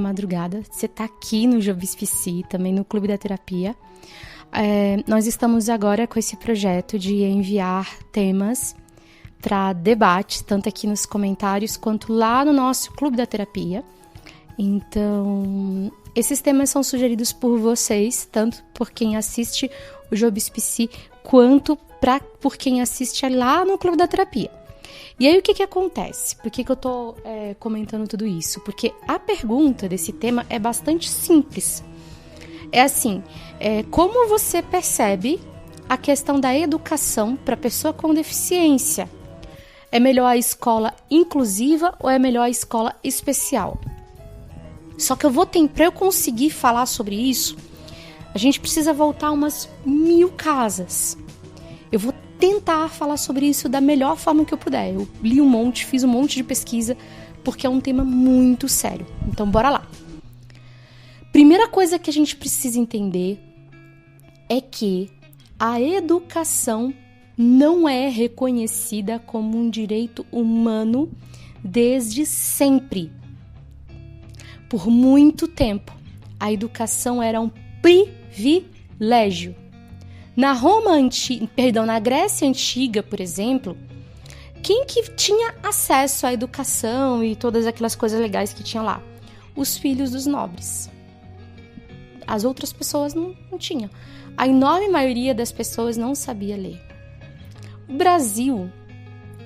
madrugada. Você está aqui no Jobispc, também no Clube da Terapia. Nós estamos agora com esse projeto de enviar temas para debate, tanto aqui nos comentários quanto lá no nosso Clube da Terapia. Então, esses temas são sugeridos por vocês, tanto por quem assiste o Jobispc, quanto por quem assiste lá no Clube da Terapia. E aí, o que acontece? Por que eu tô comentando tudo isso? Porque a pergunta desse tema é bastante simples. É assim, como você percebe a questão da educação para pessoa com deficiência? É melhor a escola inclusiva ou é melhor a escola especial? Só que para eu conseguir falar sobre isso, a gente precisa voltar umas 1000 casas. Eu vou tentar falar sobre isso da melhor forma que eu puder. Eu li um monte, fiz um monte de pesquisa, porque é um tema muito sério. Então, bora lá. Primeira coisa que a gente precisa entender é que a educação não é reconhecida como um direito humano desde sempre. Por muito tempo, a educação era um privilégio. Na Grécia Antiga, por exemplo, quem que tinha acesso à educação e todas aquelas coisas legais que tinha lá? Os filhos dos nobres. As outras pessoas não tinham. A enorme maioria das pessoas não sabia ler. O Brasil,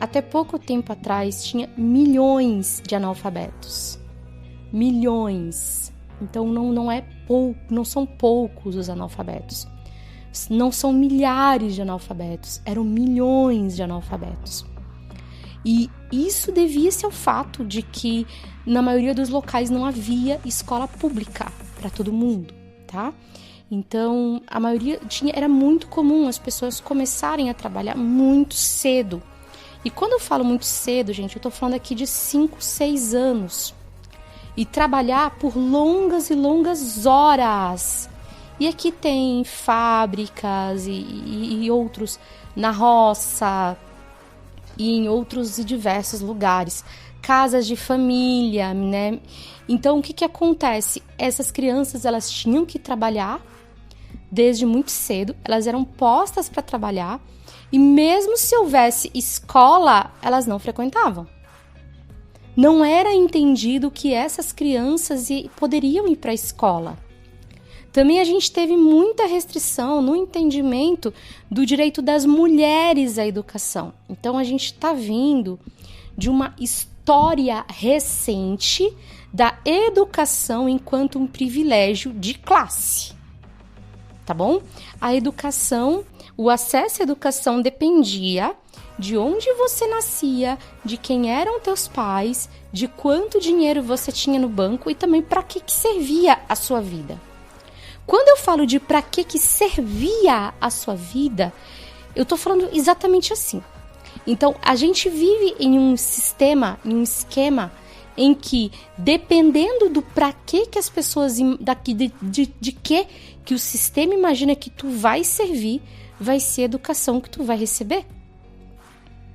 até pouco tempo atrás, tinha milhões de analfabetos. Milhões. Então não são poucos os analfabetos. Não são milhares de analfabetos, eram milhões de analfabetos. E isso devia-se ao fato de que na maioria dos locais não havia escola pública para todo mundo, tá? Então, a maioria era muito comum as pessoas começarem a trabalhar muito cedo. E quando eu falo muito cedo, gente, eu tô falando aqui de 5, 6 anos. E trabalhar por longas e longas horas. E aqui tem fábricas e outros na roça e em outros e diversos lugares. Casas de família, né? Então, o que acontece? Essas crianças, elas tinham que trabalhar desde muito cedo. Elas eram postas para trabalhar. E mesmo se houvesse escola, elas não frequentavam. Não era entendido que essas crianças poderiam ir para a escola. Também a gente teve muita restrição no entendimento do direito das mulheres à educação. Então, a gente está vindo de uma história recente da educação enquanto um privilégio de classe. Tá bom? A educação, o acesso à educação dependia de onde você nascia, de quem eram teus pais, de quanto dinheiro você tinha no banco e também para que servia a sua vida. Quando eu falo de para que servia a sua vida, eu tô falando exatamente assim. Então, a gente vive em um sistema, em um esquema em que, dependendo do para que as pessoas, de que o sistema imagina que tu vai servir, vai ser a educação que tu vai receber,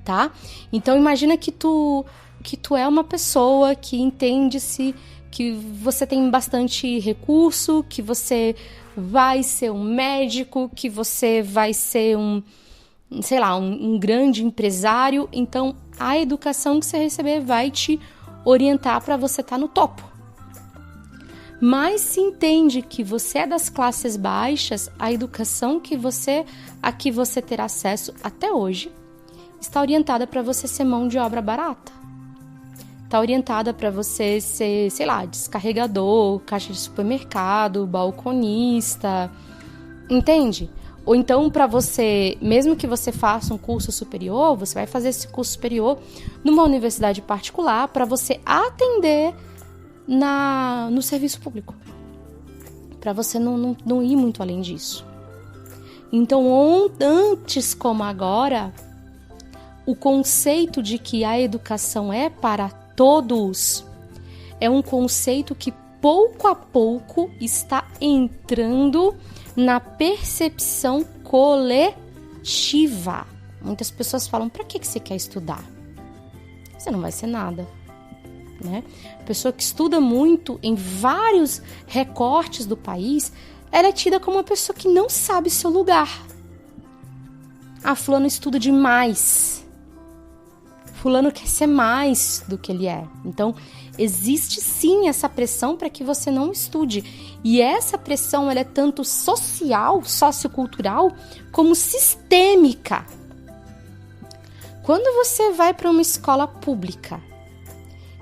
tá? Então, imagina que tu é uma pessoa que entende-se, que você tem bastante recurso, que você vai ser um médico, que você vai ser um grande empresário. Então, a educação que você receber vai te orientar para você estar no topo. Mas se entende que você é das classes baixas, a educação a que você terá acesso até hoje está orientada para você ser mão de obra barata. Está orientada para você ser, descarregador, caixa de supermercado, balconista, entende? Ou então, para você, mesmo que você faça um curso superior, você vai fazer esse curso superior numa universidade particular para você atender no serviço público. Para você não ir muito além disso. Então, antes como agora, o conceito de que a educação é para todos é um conceito que pouco a pouco está entrando na percepção coletiva. Muitas pessoas falam: para que você quer estudar? Você não vai ser nada. né? A pessoa que estuda muito em vários recortes do país, ela é tida como uma pessoa que não sabe seu lugar. Ah, fulano estuda demais. Fulano quer ser mais do que ele é. Então, existe sim essa pressão para que você não estude. E essa pressão ela é tanto social, sociocultural, como sistêmica. Quando você vai para uma escola pública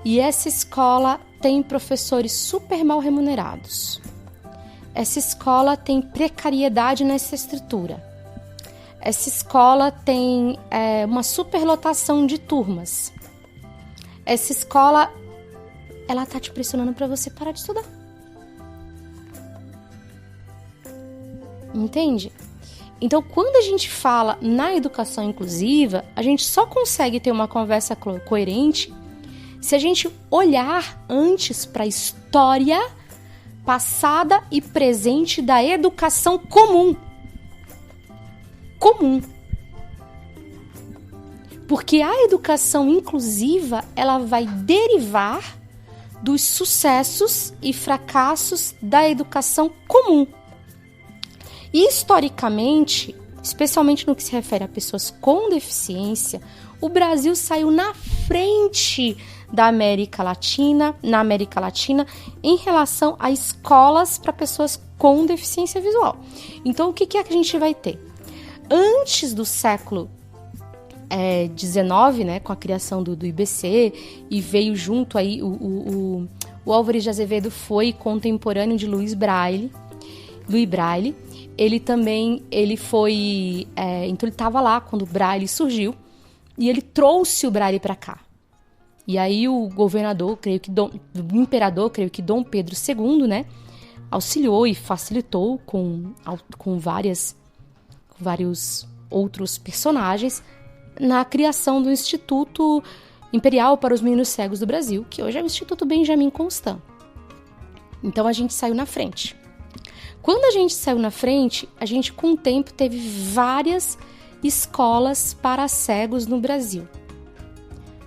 e essa escola tem professores super mal remunerados, essa escola tem precariedade nessa estrutura, essa escola tem uma superlotação de turmas, essa escola ela tá te pressionando para você parar de estudar. Entende? Então, quando a gente fala na educação inclusiva, a gente só consegue ter uma conversa coerente se a gente olhar antes para a história passada e presente da educação comum. Comum. Porque a educação inclusiva, ela vai derivar dos sucessos e fracassos da educação comum. E historicamente, especialmente no que se refere a pessoas com deficiência, o Brasil saiu na frente na América Latina em relação a escolas para pessoas com deficiência visual. Então, o que é que a gente vai ter? Antes do século XIX, né, com a criação do IBC, e veio junto aí o Álvares de Azevedo foi contemporâneo de Louis Braille. Ele foi, então ele estava lá quando o Braille surgiu e ele trouxe o Braille para cá. E aí o governador, o imperador, creio que Dom Pedro II, né, auxiliou e facilitou com vários outros personagens na criação do Instituto Imperial para os Meninos Cegos do Brasil, que hoje é o Instituto Benjamin Constant. Então a gente saiu na frente. Quando a gente saiu na frente, a gente com o tempo teve várias escolas para cegos no Brasil.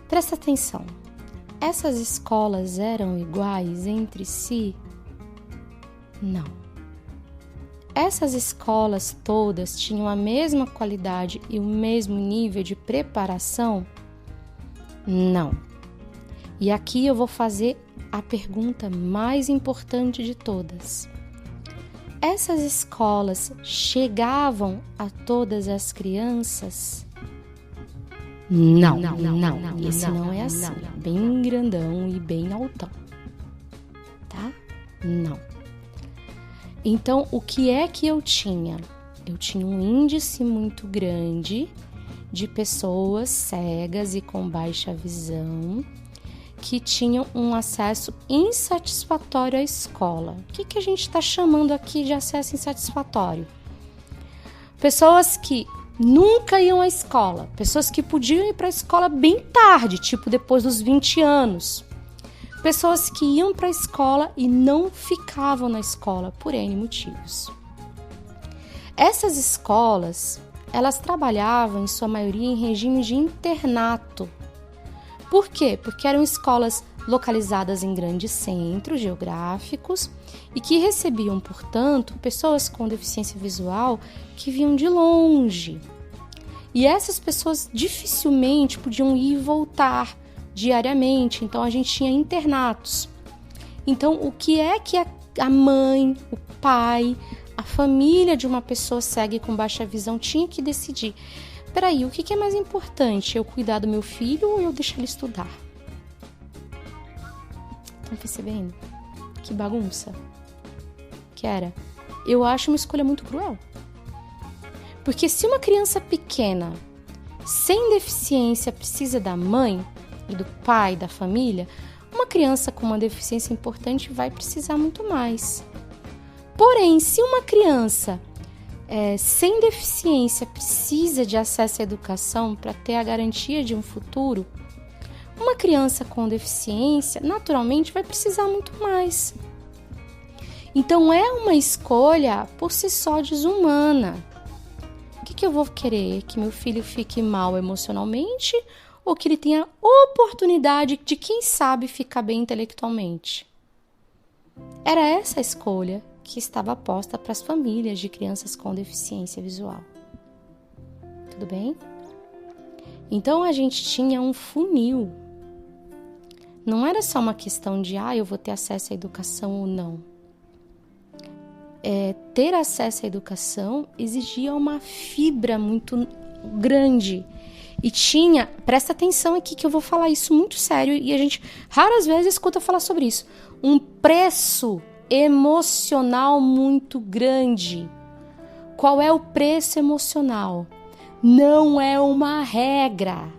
Presta atenção, essas escolas eram iguais entre si? Não. Essas escolas todas tinham a mesma qualidade e o mesmo nível de preparação? Não. E aqui eu vou fazer a pergunta mais importante de todas. Essas escolas chegavam a todas as crianças? Não. Esse não é assim. Bem grandão e bem altão. Tá? Não. Então, o que é que eu tinha? Eu tinha um índice muito grande de pessoas cegas e com baixa visão que tinham um acesso insatisfatório à escola. O que a gente está chamando aqui de acesso insatisfatório? Pessoas que nunca iam à escola, pessoas que podiam ir para a escola bem tarde, tipo depois dos 20 anos. Pessoas que iam para a escola e não ficavam na escola por N motivos. Essas escolas, elas trabalhavam em sua maioria em regime de internato. Por quê? Porque eram escolas localizadas em grandes centros geográficos e que recebiam, portanto, pessoas com deficiência visual que vinham de longe. E essas pessoas dificilmente podiam ir e voltar diariamente, então a gente tinha internatos. Então, o que é que a mãe, o pai, a família de uma pessoa cega e com baixa visão tinha que decidir? Peraí, o que é mais importante? Eu cuidar do meu filho ou eu deixar ele estudar? Estão percebendo? Que bagunça que era. Eu acho uma escolha muito cruel. Porque se uma criança pequena, sem deficiência, precisa da mãe e do pai, da família, uma criança com uma deficiência importante vai precisar muito mais. Porém, se uma criança sem deficiência precisa de acesso à educação para ter a garantia de um futuro, uma criança com deficiência naturalmente vai precisar muito mais. Então é uma escolha por si só desumana. O que eu vou querer? Que meu filho fique mal emocionalmente ou que ele tenha oportunidade de, quem sabe, ficar bem intelectualmente. Era essa a escolha que estava posta para as famílias de crianças com deficiência visual. Tudo bem? Então a gente tinha um funil. Não era só uma questão de eu vou ter acesso à educação ou não. Ter acesso à educação exigia uma fibra muito grande. E presta atenção aqui que eu vou falar isso muito sério e a gente raras vezes escuta falar sobre isso. Um preço emocional muito grande. Qual é o preço emocional? Não é uma regra,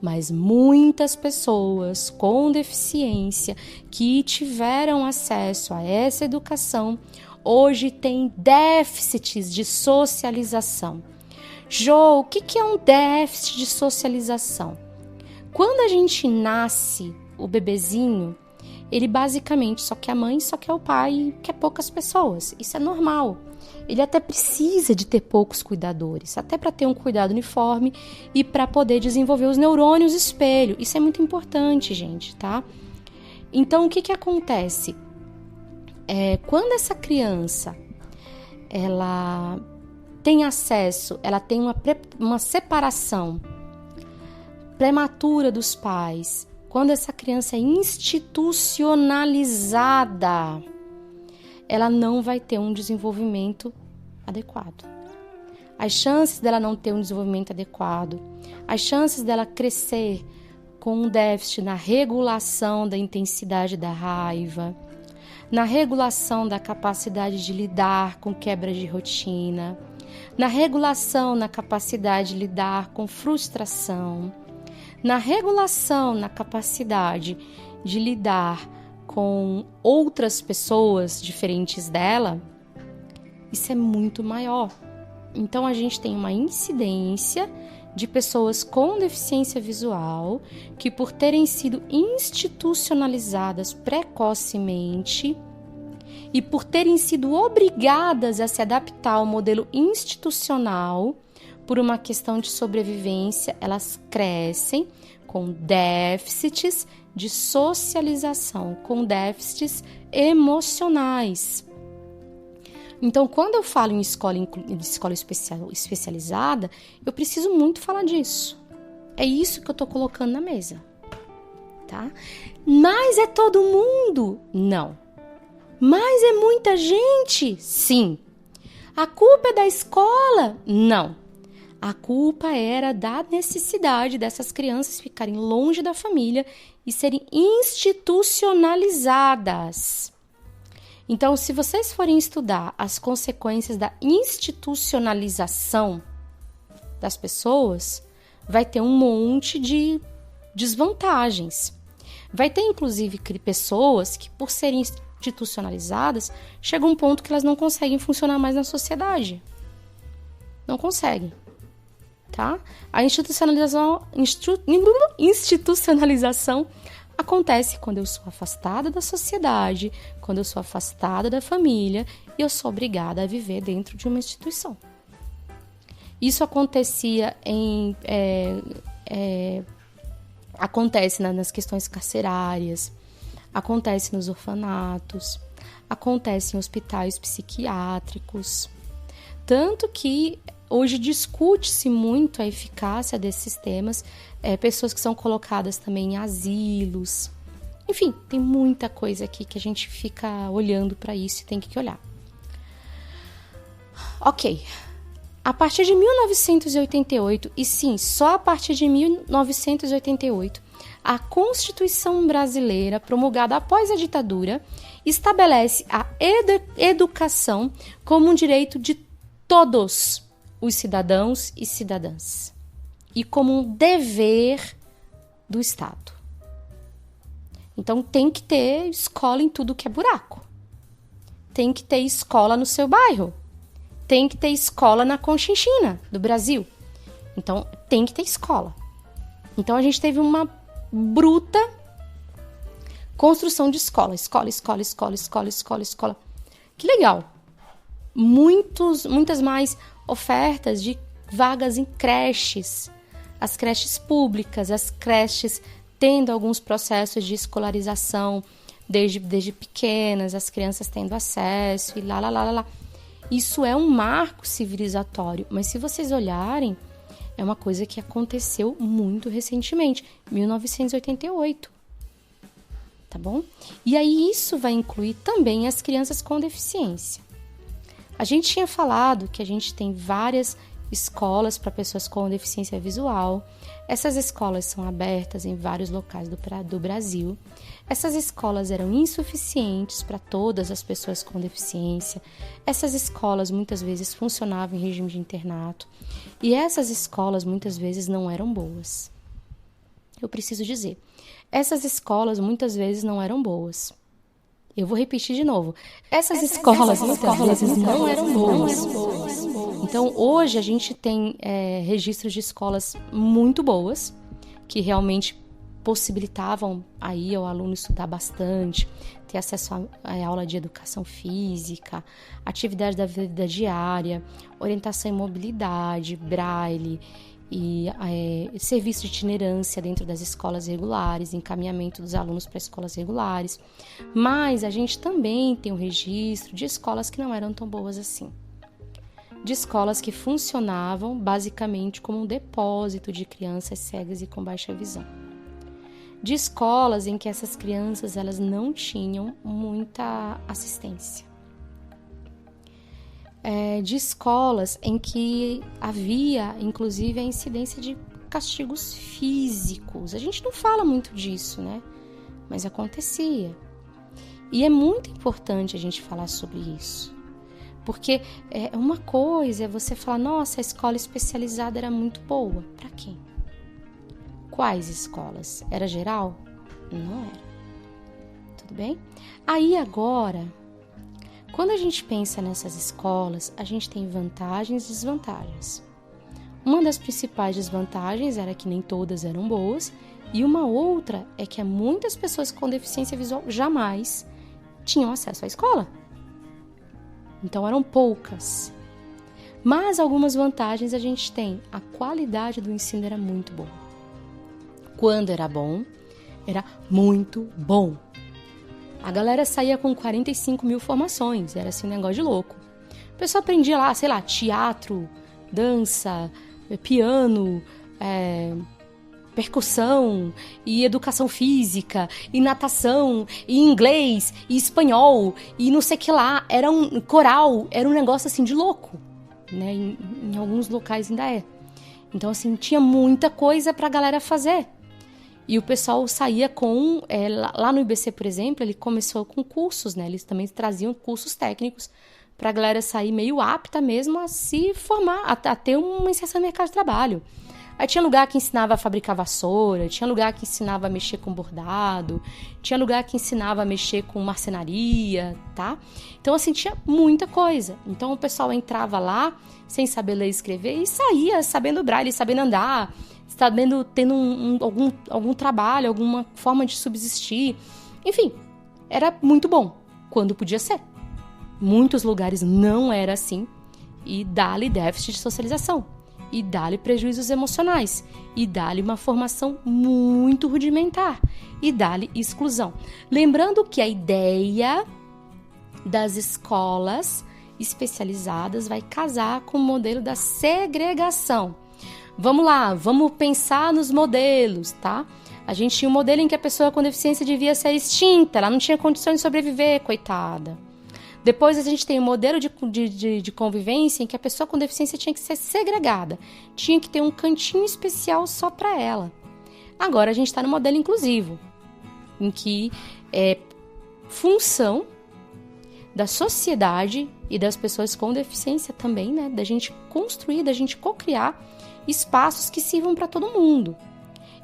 mas muitas pessoas com deficiência que tiveram acesso a essa educação hoje têm déficits de socialização. Jo, o que é um déficit de socialização? Quando a gente nasce, o bebezinho, ele basicamente só quer a mãe, só quer o pai, quer poucas pessoas. Isso é normal. Ele até precisa de ter poucos cuidadores, até para ter um cuidado uniforme e para poder desenvolver os neurônios espelho. Isso é muito importante, gente, tá? Então, o que acontece? Quando essa criança, ela tem acesso, ela tem uma separação prematura dos pais, quando essa criança é institucionalizada, ela não vai ter um desenvolvimento adequado. As chances dela não ter um desenvolvimento adequado, as chances dela crescer com um déficit na regulação da intensidade da raiva, na regulação da capacidade de lidar com quebra de rotina, na regulação na capacidade de lidar com frustração, na regulação na capacidade de lidar com outras pessoas diferentes dela, isso é muito maior. Então a gente tem uma incidência de pessoas com deficiência visual que, por terem sido institucionalizadas precocemente e por terem sido obrigadas a se adaptar ao modelo institucional por uma questão de sobrevivência, elas crescem com déficits de socialização, com déficits emocionais. Então, quando eu falo em escola especializada, eu preciso muito falar disso. É isso que eu estou colocando na mesa, tá? Mas é todo mundo? Não. Mas é muita gente? Sim. A culpa é da escola? Não. A culpa era da necessidade dessas crianças ficarem longe da família e serem institucionalizadas. Então, se vocês forem estudar as consequências da institucionalização das pessoas, vai ter um monte de desvantagens. Vai ter, inclusive, pessoas que, por serem institucionalizadas, chega um ponto que elas não conseguem funcionar mais na sociedade. Não conseguem, tá? A institucionalização acontece quando eu sou afastada da sociedade, quando eu sou afastada da família e eu sou obrigada a viver dentro de uma instituição. Isso acontecia acontece nas questões carcerárias, acontece nos orfanatos, acontece em hospitais psiquiátricos. Tanto que hoje discute-se muito a eficácia desses sistemas, pessoas que são colocadas também em asilos. Enfim, tem muita coisa aqui que a gente fica olhando para isso e tem que olhar. Ok. A partir de 1988, e sim, só a partir de 1988, a Constituição brasileira, promulgada após a ditadura, estabelece a educação como um direito de todos os cidadãos e cidadãs e como um dever do Estado. Então tem que ter escola em tudo que é buraco. Tem que ter escola no seu bairro. Tem que ter escola na Conchinchina do Brasil. Então tem que ter escola. Então a gente teve uma bruta construção de escola. Escola. Que legal. Muitas mais ofertas de vagas em creches. as creches públicas, as creches tendo alguns processos de escolarização desde pequenas, as crianças tendo acesso e lá. Isso é um marco civilizatório, mas se vocês olharem, é uma coisa que aconteceu muito recentemente, 1988, tá bom? E aí isso vai incluir também as crianças com deficiência. A gente tinha falado que a gente tem várias escolas para pessoas com deficiência visual. Essas escolas são abertas em vários locais do Brasil. Essas escolas eram insuficientes para todas as pessoas com deficiência. Essas escolas muitas vezes funcionavam em regime de internato. E essas escolas muitas vezes não eram boas. Eu preciso dizer, essas escolas muitas vezes não eram boas. Eu vou repetir de novo. Essas escolas muitas vezes não eram boas. Então, hoje a gente tem registros de escolas muito boas, que realmente possibilitavam aí ao aluno estudar bastante, ter acesso a aula de educação física, atividade da vida diária, orientação em mobilidade, braille, e serviço de itinerância dentro das escolas regulares, encaminhamento dos alunos para escolas regulares. Mas a gente também tem um registro de escolas que não eram tão boas assim. De escolas que funcionavam basicamente como um depósito de crianças cegas e com baixa visão. De escolas em que essas crianças elas não tinham muita assistência. De escolas em que havia, inclusive, a incidência de castigos físicos. A gente não fala muito disso, né? Mas acontecia. E é muito importante a gente falar sobre isso. Porque uma coisa é você falar, nossa, a escola especializada era muito boa. Para quem? Quais escolas? Era geral? Não era. Tudo bem? Aí agora... Quando a gente pensa nessas escolas, a gente tem vantagens e desvantagens. Uma das principais desvantagens era que nem todas eram boas, e uma outra é que muitas pessoas com deficiência visual jamais tinham acesso à escola. Então eram poucas. Mas algumas vantagens a gente tem. A qualidade do ensino era muito boa. Quando era bom, era muito bom. A galera saía com 45 mil formações, era assim um negócio de louco. O pessoal aprendia lá, sei lá, teatro, dança, piano, percussão, e educação física, e natação, e inglês, e espanhol, e não sei o que lá. Era um coral, era um negócio assim de louco, né? Em alguns locais ainda é. Então assim, tinha muita coisa pra galera fazer. E o pessoal saía com... lá no IBC, por exemplo, ele começou com cursos, né? Eles também traziam cursos técnicos para a galera sair meio apta mesmo a se formar, a ter uma inserção no mercado de trabalho. Aí tinha lugar que ensinava a fabricar vassoura, tinha lugar que ensinava a mexer com bordado, tinha lugar que ensinava a mexer com marcenaria, tá? Então, assim, tinha muita coisa. Então, o pessoal entrava lá sem saber ler e escrever e saía sabendo braille, sabendo andar, tendo algum trabalho, alguma forma de subsistir. Enfim, era muito bom, quando podia ser. Muitos lugares não era assim, e dá-lhe déficit de socialização, e dá-lhe prejuízos emocionais, e dá-lhe uma formação muito rudimentar, e dá-lhe exclusão. Lembrando que a ideia das escolas especializadas vai casar com o modelo da segregação. Vamos lá, vamos pensar nos modelos, tá? A gente tinha um modelo em que a pessoa com deficiência devia ser extinta, ela não tinha condições de sobreviver, coitada. Depois a gente tem um modelo de convivência em que a pessoa com deficiência tinha que ser segregada, tinha que ter um cantinho especial só para ela. Agora a gente está no modelo inclusivo, em que é função da sociedade e das pessoas com deficiência também, né? Da gente construir, da gente cocriar espaços que sirvam para todo mundo.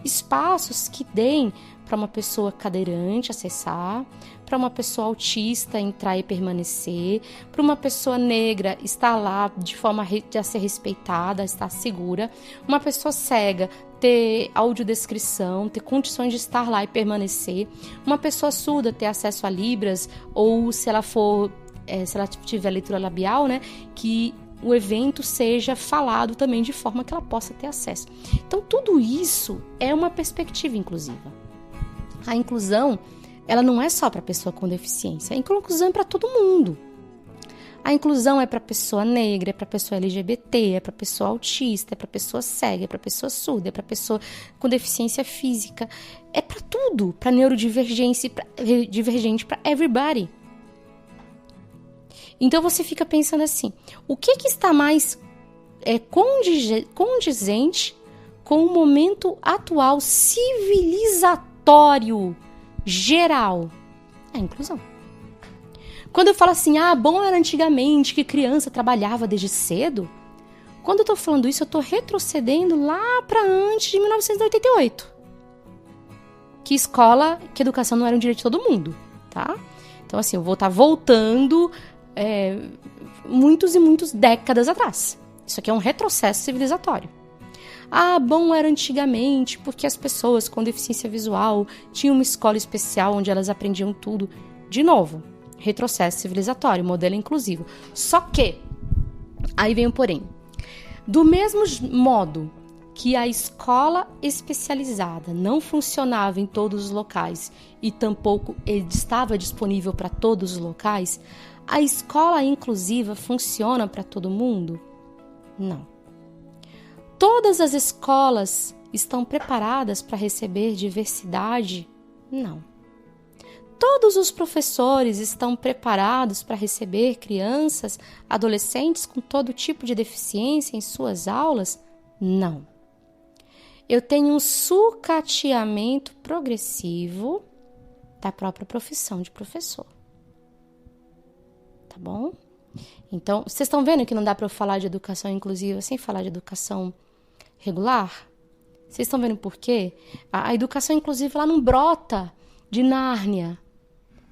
Espaços que deem para uma pessoa cadeirante acessar, para uma pessoa autista entrar e permanecer, para uma pessoa negra estar lá de forma a ser respeitada, estar segura, uma pessoa cega ter audiodescrição, ter condições de estar lá e permanecer, uma pessoa surda ter acesso a libras, ou se ela tiver leitura labial, né, que o evento seja falado também de forma que ela possa ter acesso. Então, tudo isso é uma perspectiva inclusiva. A inclusão, ela não é só para a pessoa com deficiência, a inclusão é para todo mundo. A inclusão é para pessoa negra, é para pessoa LGBT, é para pessoa autista, é para pessoa cega, é para pessoa surda, é para pessoa com deficiência física, é para tudo, para neurodivergente, para everybody. Então você fica pensando assim, o que está mais condizente com o momento atual civilizatório geral? É a inclusão. Quando eu falo assim, bom era antigamente que criança trabalhava desde cedo, quando eu tô falando isso, eu tô retrocedendo lá para antes de 1988. Que educação não era um direito de todo mundo, tá? Então assim, eu vou estar voltando muitos e muitas décadas atrás. Isso aqui é um retrocesso civilizatório. Bom era antigamente porque as pessoas com deficiência visual tinham uma escola especial onde elas aprendiam tudo. De novo, retrocesso civilizatório, modelo inclusivo. Só que, aí vem o porém, do mesmo modo que a escola especializada não funcionava em todos os locais e tampouco estava disponível para todos os locais, a escola inclusiva funciona para todo mundo? Não. Todas as escolas estão preparadas para receber diversidade? Não. Todos os professores estão preparados para receber crianças, adolescentes com todo tipo de deficiência em suas aulas? Não. Eu tenho um sucateamento progressivo da própria profissão de professor. Tá bom? Então, vocês estão vendo que não dá para eu falar de educação inclusiva sem falar de educação regular? Vocês estão vendo por quê? A educação inclusiva ela não brota de Nárnia.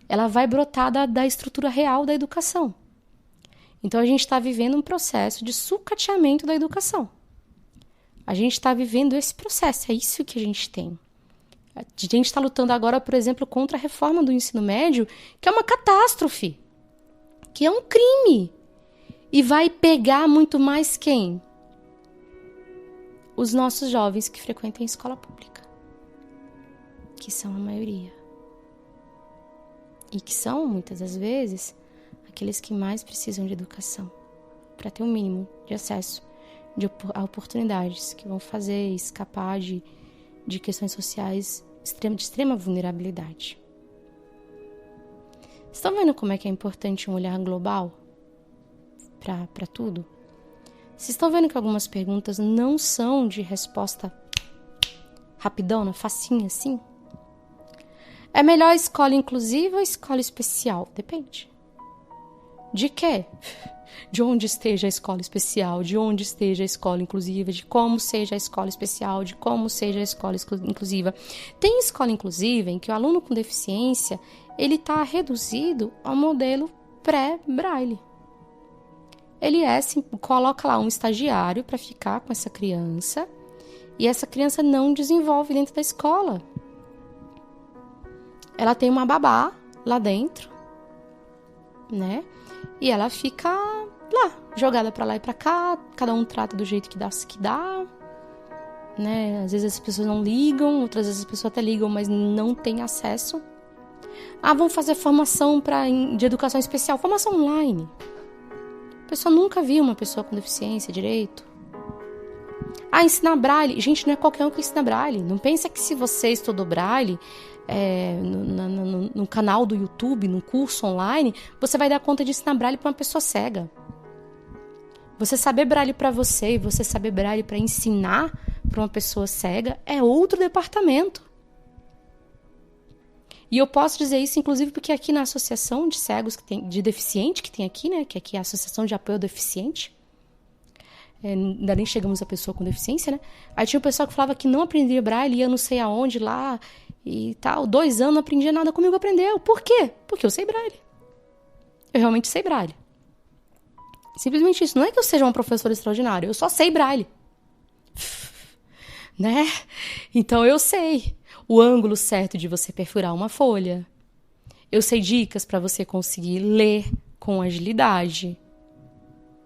Ela vai brotar da estrutura real da educação. Então, a gente está vivendo um processo de sucateamento da educação. A gente está vivendo esse processo, é isso que a gente tem. A gente está lutando agora, por exemplo, contra a reforma do ensino médio, que é uma catástrofe, que é um crime. E vai pegar muito mais quem? Os nossos jovens que frequentam a escola pública, que são a maioria. E que são, muitas das vezes, aqueles que mais precisam de educação, para ter um mínimo de acesso a oportunidades que vão fazer escapar de questões sociais de extrema vulnerabilidade. Estão vendo como é que é importante um olhar global para tudo? Vocês estão vendo que algumas perguntas não são de resposta rapidona, facinha assim? É melhor escola inclusiva ou escola especial? Depende. De quê? De onde esteja a escola especial, de onde esteja a escola inclusiva, de como seja a escola especial, de como seja a escola inclusiva. Tem escola inclusiva em que o aluno com deficiência ele está reduzido ao modelo pré-Braille. Ele coloca lá um estagiário para ficar com essa criança e essa criança não desenvolve dentro da escola. Ela tem uma babá lá dentro, né? E ela fica lá, jogada para lá e para cá, cada um trata do jeito que dá, né? Às vezes as pessoas não ligam, outras vezes as pessoas até ligam, mas não têm acesso. Vamos fazer formação de educação especial, formação online. A pessoa nunca viu uma pessoa com deficiência direito. Ensinar Braille. Gente, não é qualquer um que ensina Braille. Não pensa que se você estudou Braille no canal do YouTube, no curso online, você vai dar conta de ensinar Braille para uma pessoa cega. Você saber Braille para você e você saber Braille para ensinar para uma pessoa cega é outro departamento. E eu posso dizer isso, inclusive, porque aqui na associação de cegos, de deficiente que tem aqui, né, que aqui é a Associação de Apoio ao Deficiente, ainda nem chegamos a pessoa com deficiência, né? Aí tinha um pessoal que falava que não aprendia Braille, ia não sei aonde lá e tal. 2 anos não aprendia nada, comigo aprendeu. Por quê? Porque eu sei Braille. Eu realmente sei Braille. Simplesmente isso. Não é que eu seja uma professora extraordinária, eu só sei Braille. Né? Então eu sei o ângulo certo de você perfurar uma folha. Eu sei dicas para você conseguir ler com agilidade.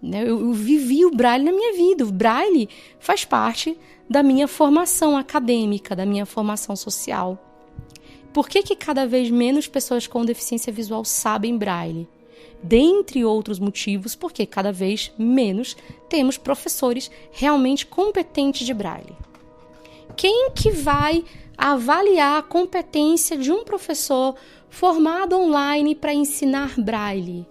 né? Eu vivi o Braille na minha vida. O Braille faz parte da minha formação acadêmica, da minha formação social. Por que cada vez menos pessoas com deficiência visual sabem Braille? Dentre outros motivos, porque cada vez menos temos professores realmente competentes de Braille. Quem que vai avaliar a competência de um professor formado online para ensinar Braille?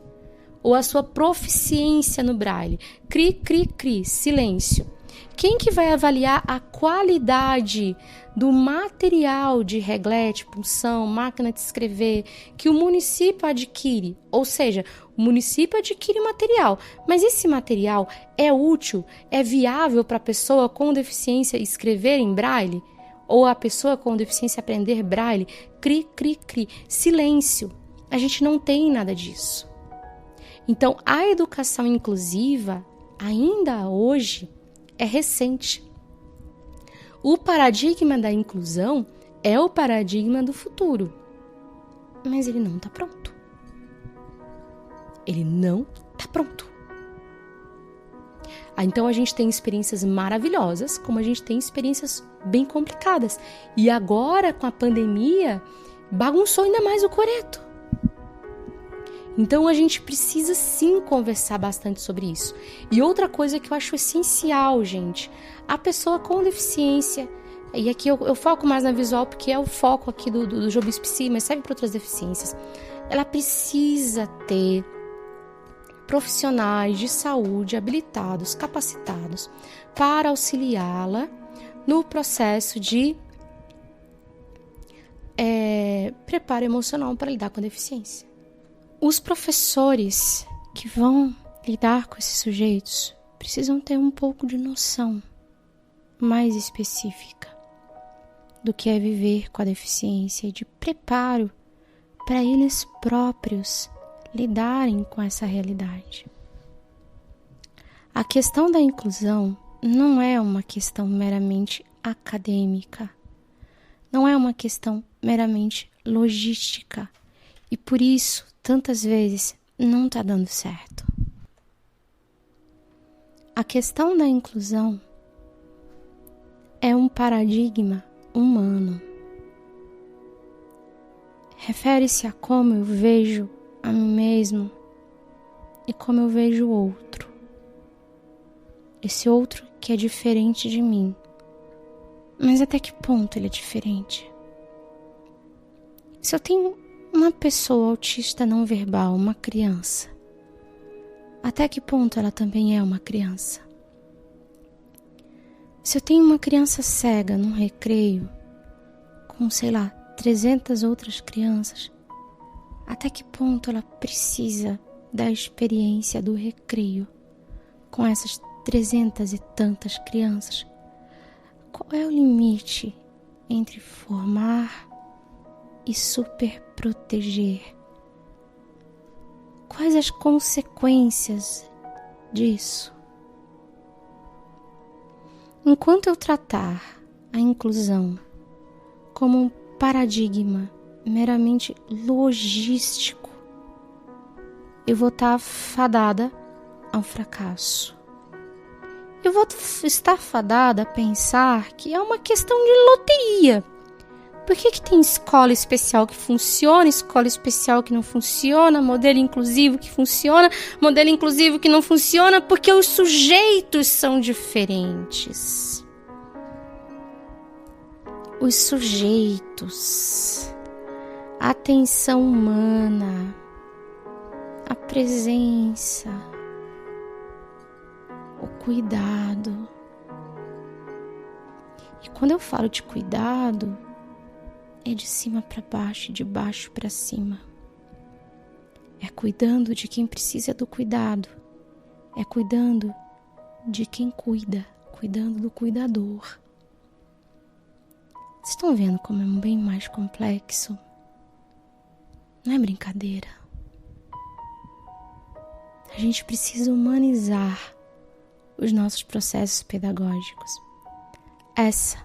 Ou a sua proficiência no Braille? Cri, cri, cri, silêncio. Quem que vai avaliar a qualidade do material de reglete, punção, máquina de escrever que o município adquire? Ou seja, o município adquire material, mas esse material é útil, é viável para a pessoa com deficiência escrever em Braille? Ou a pessoa com deficiência aprender Braille? Cri, cri, cri, silêncio. A gente não tem nada disso. Então, a educação inclusiva, ainda hoje, é recente. O paradigma da inclusão é o paradigma do futuro, mas ele não está pronto. Ele não está pronto. Então a gente tem experiências maravilhosas, como a gente tem experiências bem complicadas. E agora, com a pandemia, bagunçou ainda mais o coreto. Então a gente precisa sim conversar bastante sobre isso. E outra coisa que eu acho essencial, gente, a pessoa com deficiência, e aqui eu foco mais na visual porque é o foco aqui do Jobis Psi, mas serve para outras deficiências, ela precisa ter profissionais de saúde habilitados, capacitados, para auxiliá-la no processo de preparo emocional para lidar com a deficiência. Os professores que vão lidar com esses sujeitos precisam ter um pouco de noção mais específica do que é viver com a deficiência e de preparo para eles próprios lidarem com essa realidade. A questão da inclusão não é uma questão meramente acadêmica, não é uma questão meramente logística e por isso tantas vezes não está dando certo. A questão da inclusão é um paradigma humano. Refere-se a como eu vejo a mim mesmo e como eu vejo o outro. Esse outro que é diferente de mim. Mas até que ponto ele é diferente? Se eu tenho uma pessoa autista não verbal, uma criança, até que ponto ela também é uma criança? Se eu tenho uma criança cega num recreio, com, 300 outras crianças, até que ponto ela precisa da experiência do recreio com essas 300 e tantas crianças? Qual é o limite entre formar e superproteger? Quais as consequências disso? Enquanto eu tratar a inclusão como um paradigma meramente logístico, eu vou estar fadada ao fracasso. Eu vou estar fadada a pensar que é uma questão de loteria. Por que tem escola especial que funciona, escola especial que não funciona, modelo inclusivo que funciona, modelo inclusivo que não funciona? Porque os sujeitos são diferentes. Os sujeitos, a atenção humana, a presença, o cuidado. E quando eu falo de cuidado, é de cima para baixo, de baixo para cima. É cuidando de quem precisa do cuidado. É cuidando de quem cuida, cuidando do cuidador. Vocês estão vendo como é bem mais complexo? Não é brincadeira. A gente precisa humanizar os nossos processos pedagógicos. Essa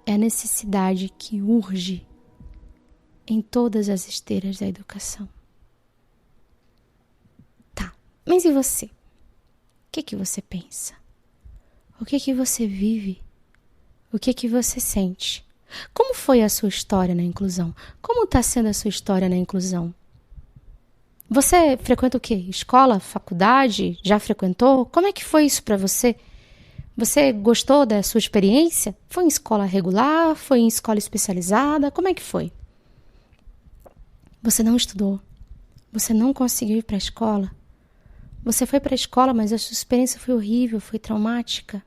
é a necessidade que urge em todas as esteiras da educação. Tá, mas e você? que você pensa? O que você vive? O que você sente? Como foi a sua história na inclusão? Como está sendo a sua história na inclusão? Você frequenta o quê? Escola? Faculdade? Já frequentou? Como é que foi isso para você? Você gostou da sua experiência? Foi em escola regular? Foi em escola especializada? Como é que foi? Você não estudou? Você não conseguiu ir para a escola? Você foi para a escola, mas a sua experiência foi horrível, foi traumática?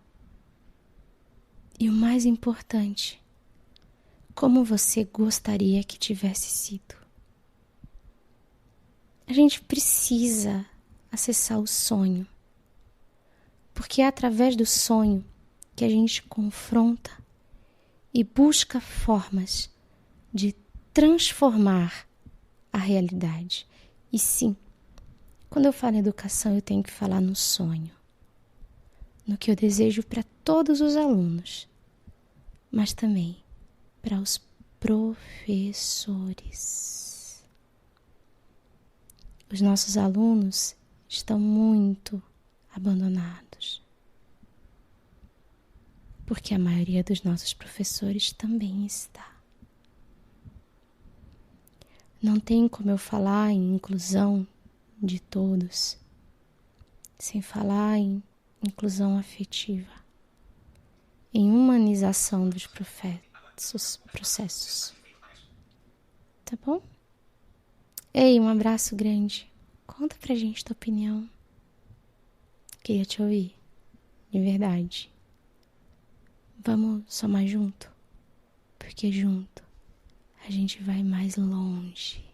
E o mais importante, como você gostaria que tivesse sido? A gente precisa acessar o sonho, porque é através do sonho que a gente confronta e busca formas de transformar a realidade. E sim, quando eu falo em educação, eu tenho que falar no sonho, no que eu desejo para todos os alunos, mas também para os professores. Os nossos alunos estão muito abandonados, porque a maioria dos nossos professores também está. Não tem como eu falar em inclusão de todos sem falar em inclusão afetiva, em humanização dos processos. Tá bom? Ei, um abraço grande. Conta pra gente tua opinião. Queria te ouvir, de verdade. Vamos somar junto, porque junto a gente vai mais longe.